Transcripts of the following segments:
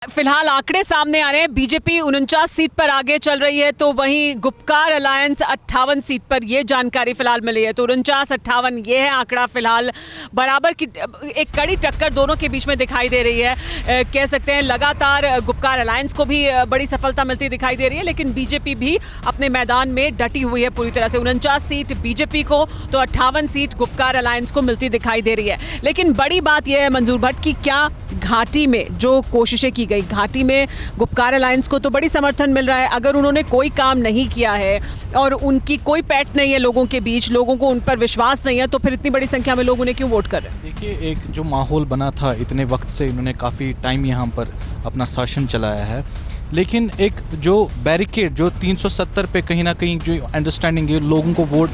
फिलहाल आंकड़े सामने आ रहे हैं। बीजेपी 49 सीट पर आगे चल रही है, तो वहीं गुपकार अलायंस 58 सीट पर। ये जानकारी फिलहाल मिली है, तो 49-58 ये है आंकड़ा फिलहाल। बराबर की एक कड़ी टक्कर दोनों के बीच में दिखाई दे रही है। कह सकते हैं लगातार गुपकार अलायंस को भी बड़ी सफलता मिलती दिखाई दे रही है, लेकिन बीजेपी भी अपने मैदान में डटी हुई है पूरी तरह से। 49 सीट बीजेपी को तो 58 सीट गुपकार अलायंस को मिलती दिखाई दे रही है। लेकिन बड़ी बात यह है मंजूर भट्ट की क्या घाटी में जो कोशिशें की गई, घाटी में गुपकार अलायंस को तो बड़ी समर्थन मिल रहा है। अगर उन्होंने कोई काम नहीं किया है और उनकी कोई पैठ नहीं है लोगों के बीच, लोगों को उन पर विश्वास नहीं है, तो फिर इतनी बड़ी संख्या में लोग उन्हें क्यों वोट कर रहे हैं? देखिए, एक जो माहौल बना था इतने वक्त से, इन्होंने काफ़ी टाइम यहाँ पर अपना शासन चलाया है, लेकिन एक जो बैरिकेड जो 370 पे कहीं ना कहीं जो अंडरस्टैंडिंग है, लोगों को वोट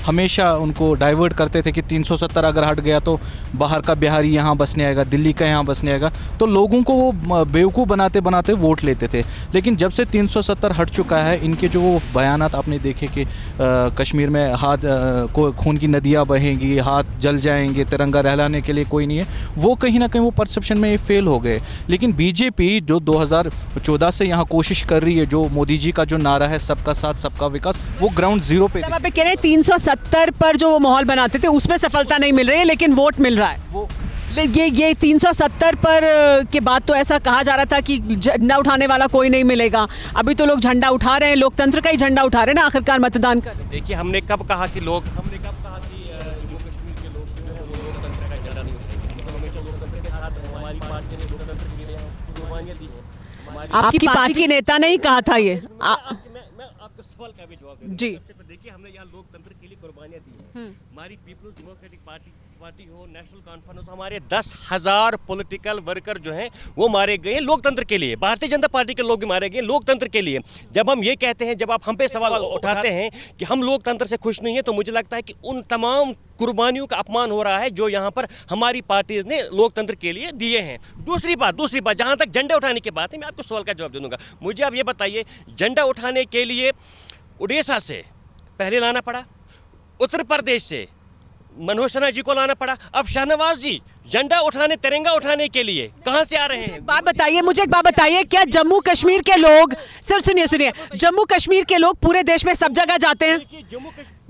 हमेशा उनको डाइवर्ट करते थे कि 370 अगर हट गया तो बाहर का बिहारी यहाँ बसने आएगा, दिल्ली का यहाँ बसने आएगा, तो लोगों को वो बेवकूफ़ बनाते बनाते वोट लेते थे। लेकिन जब से 370 हट चुका है, इनके जो वो बयानात आपने देखे कि कश्मीर में को खून की नदियाँ बहेंगी, हाथ जल जाएंगे, तिरंगा लहराने के लिए कोई नहीं है, वो कहीं ना कहीं वो परसेप्शन में फेल हो गए। लेकिन बीजेपी जो 2014 से यहाँ कोशिश कर रही है, जो मोदी जी का जो नारा है सबका साथ सबका विकास, वो ग्राउंड जीरो पे। आप कह रहे हैं 370 पर जो वो माहौल बनाते थे उसमें सफलता नहीं मिल रही है, लेकिन वोट मिल रहा है। वो ये 370 पर के बाद तो ऐसा कहा जा रहा था कि झंडा उठाने वाला कोई नहीं मिलेगा। अभी तो लोग झंडा उठा रहे हैं, लोकतंत्र का ही झंडा उठा रहे हैं ना, आखिरकार मतदान कर। देखिए, हमने कब कहा कि जम्मू कश्मीर के लोग जो है वो लोकतंत्र का झंडा नहीं उठाएंगे। हम हमेशा लोकतंत्र के साथ, हमारी पार्टी ने लोकतंत्र के लिए कुर्बानियां दी है। आपकी पार्टी के नेता ने ही कहा था ये। मैं आपके सवाल का भी जवाब दूं जी। देखिए, हमने यहाँ लोकतंत्र के लिए कुर्बानियां दी है। हमारी पीपल्स डेमोक्रेटिक पार्टी हो, नेशनल कॉन्फ्रेंस हो, हमारे 10,000 पॉलिटिकल वर्कर जो हैं वो मारे गए लोकतंत्र के लिए। भारतीय जनता पार्टी के लोग भी मारे गए लोकतंत्र के लिए। जब हम ये कहते हैं, जब आप हम पे सवाल उठाते हैं कि हम लोकतंत्र से खुश नहीं है, तो मुझे लगता है कि उन तमाम कुर्बानियों का अपमान हो रहा है जो यहाँ पर हमारी पार्टीज ने लोकतंत्र के लिए दिए हैं। दूसरी बात जहाँ तक झंडा उठाने की बात है, मैं आपको सवाल का जवाब दे दूंगा। मुझे आप ये बताइए, झंडा उठाने के लिए उड़ीसा से पहले लाना पड़ा, उत्तर प्रदेश से मनोज सिन्हा जी को लाना पड़ा, अब शाहनवाज जी झंडा उठाने, तिरंगा उठाने के लिए कहां से आ रहे हैं? मुझे एक बात बताइए, क्या जम्मू कश्मीर के लोग, सिर्फ सुनिए, जम्मू कश्मीर के लोग पूरे देश में सब जगह जाते हैं?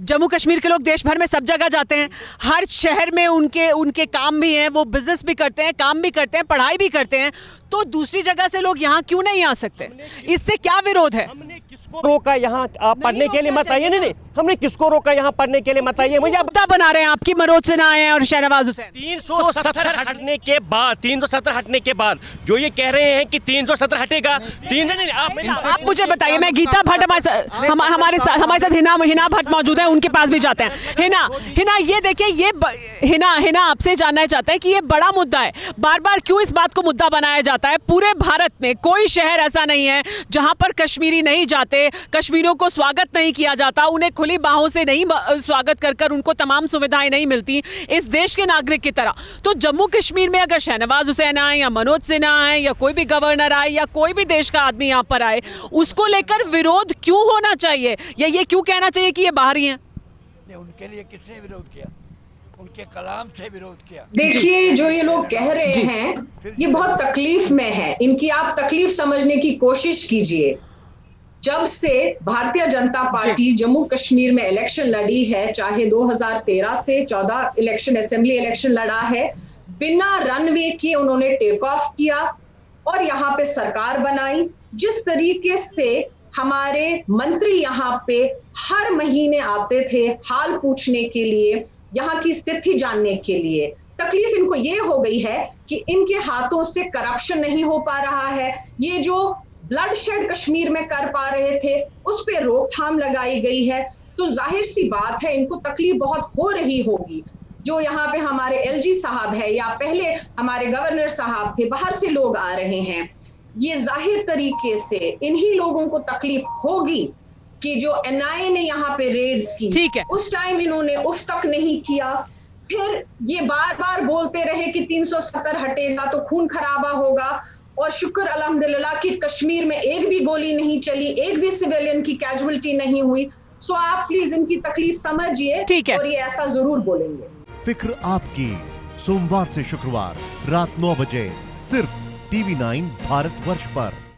जम्मू कश्मीर के लोग देश भर में सब जगह जाते हैं, हर शहर में उनके काम भी हैं, वो बिजनेस भी करते हैं, काम भी करते हैं, पढ़ाई भी करते हैं, तो दूसरी जगह से लोग यहाँ क्यों नहीं आ सकते? इससे क्या विरोध है? हमने किसको रोका यहाँ पढ़ने के लिए? मत आइए। नहीं, हमने किसको रोका यहाँ पढ़ने के लिए? मत आइए। मुझे मुद्दा बना रहे हैं आपकी मनोज सिन्हा हैं और शहनवाज हुसैन। 370 हटने के बाद जो ये कह रहे हैं कि 370 हटेगा, आप मुझे बताइए। मैं गीता भट्ट, हमारे साथ हिना भट्ट मौजूद है, उनके पास भी जाते हैं। हिना, ये देखिए, ये हिना आपसे जानना चाहता है कि ये बड़ा मुद्दा है, बार बार क्यों इस बात को मुद्दा बनाया जाता है? पूरे भारत में कोई शहर ऐसा नहीं है जहां पर कश्मीरी नहीं जाते, कश्मीरियों को स्वागत नहीं किया जाता, उन्हें खुली बाहों से नहीं स्वागत कर उनको तमाम सुविधाएं नहीं मिलती इस देश के नागरिक की तरह। तो जम्मू कश्मीर में अगर शहनवाज हुसैन आए या मनोज सिन्हा आए या कोई भी गवर्नर आए या कोई भी देश का आदमी यहाँ पर आए, उसको लेकर विरोध क्यों होना चाहिए, या ये क्यों कहना चाहिए कि ये बाहरी हैं? उनके लिए किसने विरोध किया? उनके कलाम से विरोध किया। देखिए, जो ये लोग कह रहे हैं ये बहुत तकलीफ में है। इनकी आप तकलीफ समझने की कोशिश कीजिए। जब से भारतीय जनता पार्टी जम्मू कश्मीर में इलेक्शन लड़ी है, चाहे 2013 से 14 इलेक्शन, असेंबली इलेक्शन लड़ा है, बिना रनवे के उन्होंने टेक ऑफ किया और यहाँ पे सरकार बनाई। जिस तरीके से हमारे मंत्री यहाँ पे हर महीने आते थे हाल पूछने के लिए, यहाँ की स्थिति जानने के लिए, तकलीफ इनको ये हो गई है कि इनके हाथों से करप्शन नहीं हो पा रहा है। ये जो ब्लड शेड कश्मीर में कर पा रहे थे उस पे रोकथाम लगाई गई है, तो जाहिर सी बात है इनको तकलीफ बहुत हो रही होगी। जो यहाँ पे हमारे एलजी साहब है या पहले हमारे गवर्नर साहब थे, बाहर से लोग आ रहे हैं, ये जाहिर तरीके से इन्हीं लोगों को तकलीफ होगी कि जो एनआईए ने यहाँ पे रेड्स की, ठीक है, उस टाइम इन्होंने उफ तक नहीं किया। फिर ये बार बार बोलते रहे कि 370 हटेगा तो खून खराबा होगा, और शुक्र अल्हम्दुलिल्लाह कि कश्मीर में एक भी गोली नहीं चली, एक भी सिविलियन की कैजुअलिटी नहीं हुई। सो आप प्लीज इनकी तकलीफ समझिए, ठीक है, और ये ऐसा जरूर बोलेंगे। फिक्र आपकी, सोमवार से शुक्रवार रात 9 बजे सिर्फ TV9 भारतवर्ष पर।